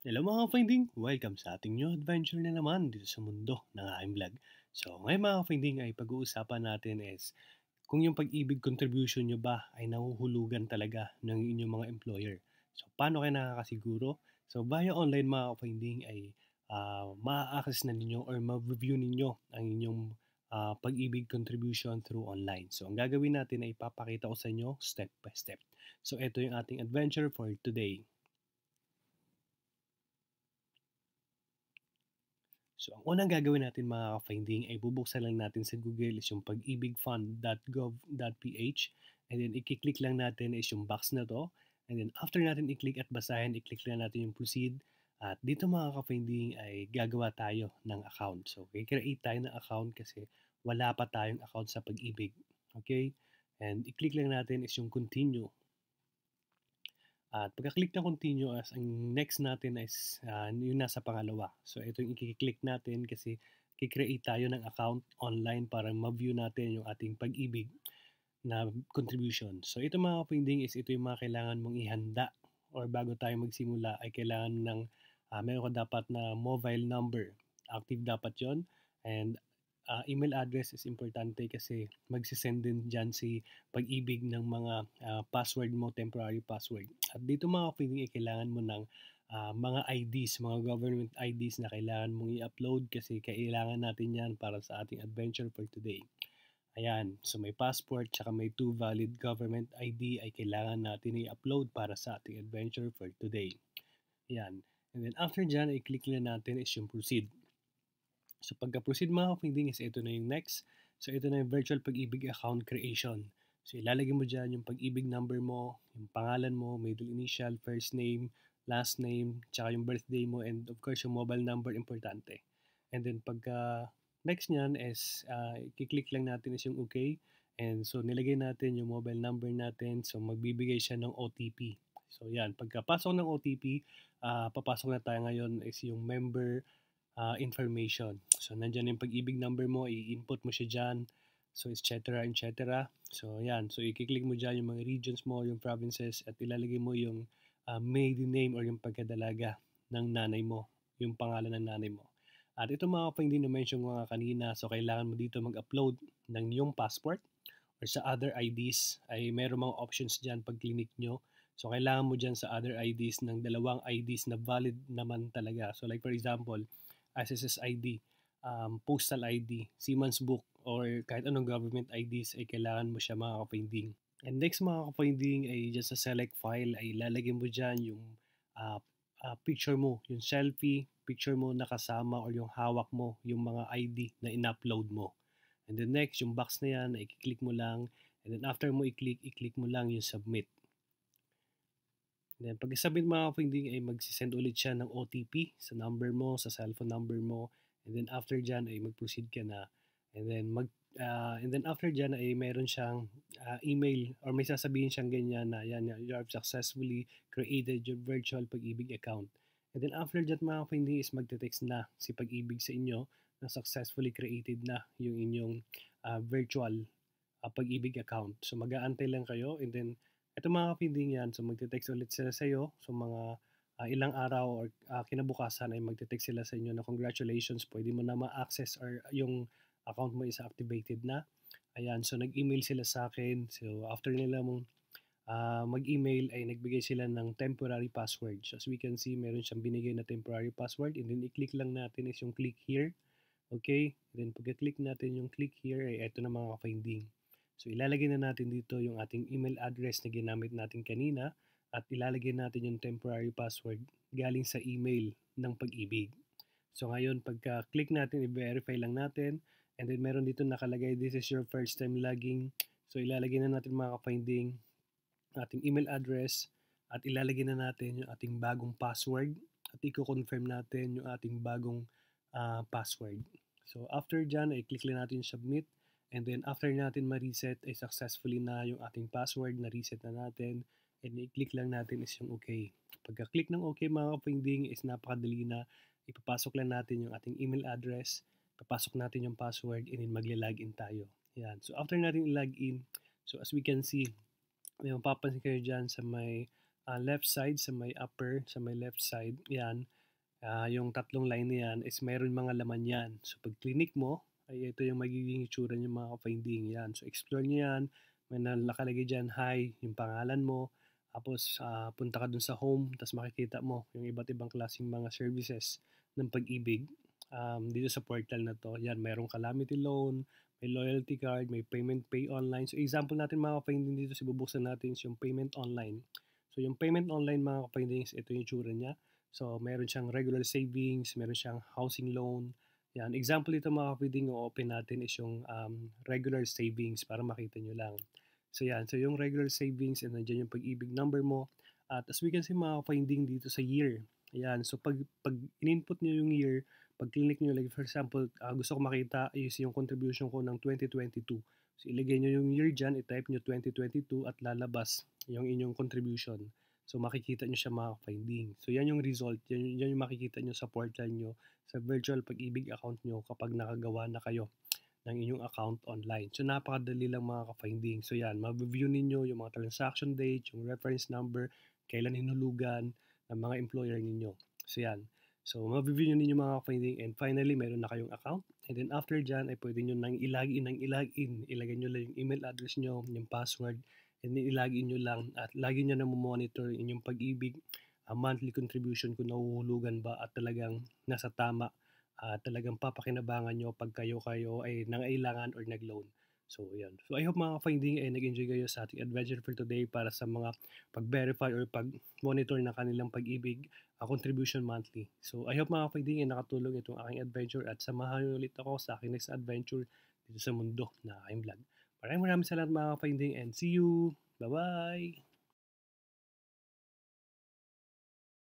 Hello mga ka-finding! Welcome sa ating new adventure na naman dito sa mundo ng aking vlog. So ngayon mga ka-finding ay pag-uusapan natin is kung yung pag-ibig contribution nyo ba ay nahuhulugan talaga ng inyong mga employer. So paano kayo nakakasiguro? So via online mga ka-finding ay ma-access na ninyo or ma-review ninyo ang inyong pag-ibig contribution through online. So ang gagawin natin ay ipapakita ko sa inyo step by step. So ito yung ating adventure for today. So, ang unang gagawin natin mga ka-finding ay bubuksan lang natin sa Google is yung pag-ibigfund.gov.ph and then i-click lang natin is yung box na to and then after natin i-click at basahin, i-click lang natin yung proceed at dito mga ka-finding ay gagawa tayo ng account. So, i-create tayo ng account kasi wala pa tayong account sa pag-ibig. Okay? And i-click lang natin is yung continue. At pagka-click ng continuous, ang next natin is yung nasa pangalawa. So ito yung i-click natin kasi kikreate tayo ng account online para ma-view natin yung ating pag-ibig na contribution. So ito mga kapinding is ito yung mga kailangan mong ihanda or bago tayo magsimula ay kailangan ng meron ka dapat na mobile number. Active dapat yon and email address is importante kasi magsisend din dyan si pag-ibig ng mga password mo, temporary password. At dito mga kapatid, kailangan mo ng mga IDs, mga government IDs na kailangan mong i-upload kasi kailangan natin yan para sa ating adventure for today. Ayan, so may passport tsaka may 2 valid government ID ay kailangan natin i-upload para sa ating adventure for today. Ayan, and then after dyan, i-click na natin is yung proceed. So pagka-proceed mga ka-finding is ito na yung next. So ito na yung virtual pag-ibig account creation. So ilalagay mo dyan yung pag-ibig number mo, yung pangalan mo, middle initial, first name, last name, tsaka yung birthday mo, and of course yung mobile number importante. And then pagka next nyan is i-click lang natin is yung okay. And so nilagay natin yung mobile number natin. So magbibigay siya ng OTP. So yan, pagkapasok ng OTP, papasok na tayo ngayon is yung member information. So, nandyan yung pag-ibig number mo, i-input mo siya dyan. So, etc. etc. So, yan. So, i-click mo dyan yung mga regions mo, yung provinces, at ilalagay mo yung maiden name or yung pagkadalaga ng nanay mo, yung pangalan ng nanay mo. At ito mga kapag hindi na-mention ko nga kanina, so kailangan mo dito mag-upload ng yung passport or sa other IDs ay meron mga options dyan pag clinic nyo. So, kailangan mo dyan sa other IDs ng dalawang IDs na valid naman talaga. So, like for example, SSS ID, postal ID, Siemens Book, or kahit anong government IDs ay kailangan mo siya mga ka-finding. And next mga ka-finding ay dyan sa select file ay lalagay mo dyan yung picture mo, yung selfie, picture mo nakasama or yung hawak mo, yung mga ID na in-upload mo. And then next, yung box na yan, i-click mo lang. And then after mo i-click mo lang yung submit. And then pag-submit mga ka-finding ay magsisend ulit siya ng OTP sa number mo, sa cellphone number mo. And then after dyan ay mag-proceed ka na. And then after dyan ay meron siyang email or may sasabihin siyang ganyan na yan, you have successfully created your virtual pag-ibig account. And then after that mga ka-finding is magte-text na si pag-ibig sa inyo na successfully created na yung inyong virtual pag-ibig account. So mag-aantay lang kayo and then ito mga kapinding yan, so magte-text ulit sila sa iyo. So mga ilang araw or kinabukasan ay magte-text sila sa inyo na congratulations, pwede mo na ma-access or yung account mo is activated na. Ayan, so nag-email sila sa akin. So after nila mong mag-email ay nagbigay sila ng temporary password. So as we can see, meron siyang binigay na temporary password and then i-click lang natin is yung click here. Okay? And then pagka-click natin yung click here ay ito na mga ka-finding. So ilalagay na natin dito yung ating email address na ginamit natin kanina at ilalagay natin yung temporary password galing sa email ng pag-ibig. So ngayon pagka-click natin, i-verify lang natin and then meron dito nakalagay this is your first time logging. So ilalagay na natin mga ka-finding ating email address at ilalagay na natin yung ating bagong password at i-confirm natin yung ating bagong password. So after dyan, i-click lang natin yung submit. And then after natin ma-reset, ay successfully na yung ating password, na-reset na natin. And i-click lang natin is yung okay. Pagka-click ng okay mga kapinding is napakadali na. Ipapasok lang natin yung ating email address, papasok natin yung password, and then magla-login tayo. Yan. So after natin i-login, so as we can see, may mapapansin kayo dyan sa may left side, sa may upper, sa may left side. Yan. Yung tatlong line na yan is meron mga laman yan. So pag clinic mo, ay ito yung magiging itsura niyo mga ka-finding yan. So explore niyo yan, may nakalagay dyan, hi, yung pangalan mo, tapos punta ka dun sa home, tapos makikita mo yung iba't ibang klaseng mga services ng pag-ibig dito sa portal na to. Yan, mayroong calamity loan, may loyalty card, may payment pay online. So example natin mga ka-finding dito, bubuksan natin is yung payment online. So yung payment online mga ka-finding, ito yung itsura niya. So, meron siyang regular savings, meron siyang housing loan. Yan. Example ito mga kapatid, open natin is yung regular savings para makita nyo lang. So, yan. So, yung regular savings and nandiyan yung pag-ibig number mo. At as we can see mga finding dito sa year. Ayan. So, pag in-input nyo yung year, pag clinic nyo, like for example, gusto ko makita is yung contribution ko ng 2022. So, ilagay nyo yung year dyan, i-type nyo 2022 at lalabas yung inyong contribution. So makikita nyo siya mga finding. So yan yung result, yan yung makikita nyo sa portal nyo, sa virtual pag-ibig account nyo kapag nakagawa na kayo ng inyong account online. So napakadali lang mga ka-finding. So yan, ma-view ninyo yung mga transaction date, yung reference number, kailan hinulugan ng mga employer ninyo. So yan. So ma-view ninyo mga ka-finding and finally meron na kayong account. And then after dyan ay pwede nyo nang ilagin. Ilagay nyo lang yung email address nyo, yung password, and then ilagin nyo lang at lagi nyo na monitor inyong pag-ibig, monthly contribution kung nahuhulugan ba at talagang nasa tama, talagang papakinabangan nyo pag kayo ay nangailangan or nag-loan. So, yan. So, I hope mga finding ay nag-enjoy kayo sa ating adventure for today para sa mga pag-verify or pag-monitor ng kanilang pag-ibig, contribution monthly. So, I hope mga finding ay nakatulong itong aking adventure at samahan ulit ako sa aking next adventure dito sa mundo na aking vlog. Maraming salamat mga finding and see you! Bye-bye!